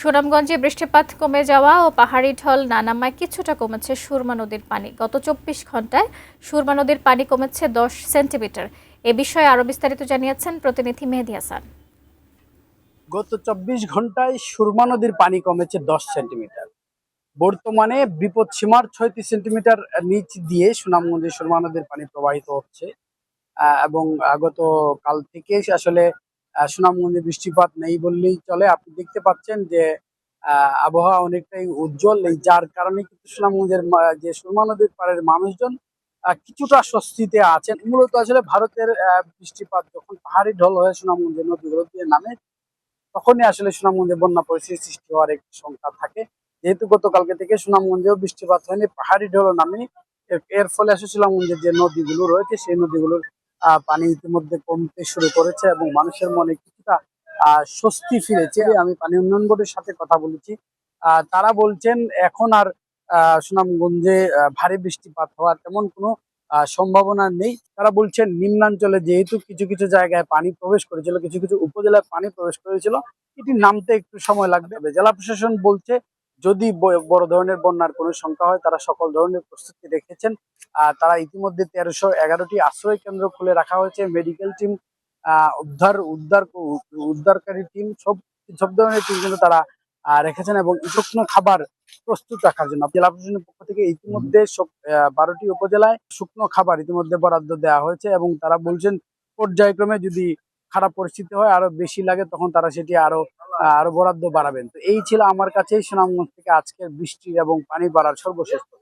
সুনামগঞ্জে বৃষ্টিপাত কমে যাওয়া ও পাহাড়ি ঢল না নামায় কিছুটা কমেছে সুরমা নদীর পানি। গত ২৪ ঘন্টায় সুরমা নদীর পানি কমেছে ১০ সেন্টিমিটার। এ বিষয়ে আরো বিস্তারিত জানিয়েছেন প্রতিনিধি মেহেদী হাসান। গত ২৪ ঘন্টায় সুরমা নদীর পানি কমেছে ১০ সেন্টিমিটার। বর্তমানে বিপদ সীমার ৩৬ সেন্টিমিটার নিচ দিয়ে সুনামগঞ্জে সুরমা নদীর পানি প্রবাহিত হচ্ছে। এবং গত কাল থেকে আসলে সুনামগঞ্জে বৃষ্টিপাত নেই বললেই চলে। আপনি দেখতে পাচ্ছেন যে আবহাওয়া অনেকটাই উজ্জ্বল, এই যার কারণে কিন্তু সুনামগঞ্জের যে সুরমা নদীর পাড়ের মানুষজন কিছুটা স্বস্তিতে আছেন। মূলত আসলে ভারতের বৃষ্টিপাত যখন পাহাড়ি ঢল হয়ে সুনামগঞ্জের নদীগুলো দিয়ে নামে, তখনই আসলে সুনামগঞ্জে বন্যা পরিস্থিতির সৃষ্টি হওয়ার একটি সংখ্যা থাকে। যেহেতু গতকালকে থেকে সুনামগঞ্জেও বৃষ্টিপাত হয়নি, পাহাড়ি ঢলও নামেনি, এর ফলে আসলে সুনামগঞ্জের যে নদীগুলো রয়েছে সেই নদীগুলোর পানি ইতিমধ্যে কমতে শুরু করেছে এবং মানুষের মনে কিছুটা স্বস্তি ফিরেছে। আমি পানি উন্নয়ন বোর্ডের সাথে কথা বলেছি, তারা বলছেন এখন আর সুনামগঞ্জে ভারী বৃষ্টিপাত হওয়ার তেমন কোনো সম্ভাবনা নেই। তারা বলছেন নিম্নাঞ্চলে যেহেতু কিছু কিছু জায়গায় পানি প্রবেশ করেছিল, কিছু কিছু উপজেলায় পানি প্রবেশ করেছিল, এটি নামতে একটু সময় লাগবে। জেলা প্রশাসন বলছে যদি বড় ধরনের বন্যার কোনো সংখ্যা হয়, তারা সকল ধরনের প্রস্তুতি রেখেছেন। তারা ইতিমধ্যে ১৩১১টি আশ্রয় কেন্দ্র খুলে রাখা হয়েছে। মেডিকেল টিম, উদ্ধারকারী টিম, সব সব ধরনের টিম কিন্তু তারা রেখেছেন এবং শুকনো খাবার প্রস্তুত রাখার জন্য জেলা প্রশাসনের পক্ষ থেকে ইতিমধ্যে সব ১২টি উপজেলায় শুকনো খাবার ইতিমধ্যে বরাদ্দ দেওয়া হয়েছে এবং তারা বলছেন পর্যায়ক্রমে যদি খারাপ পরিস্থিতি হয়, আরো বেশি লাগে, তখন তারা সেটি আরো আরো বরাদ্দ বাড়াবেন। তো এই ছিল আমার কাছে সুনামগঞ্জ থেকে আজকের বৃষ্টি এবং পানি বাড়ার সর্বশেষ তথ্য।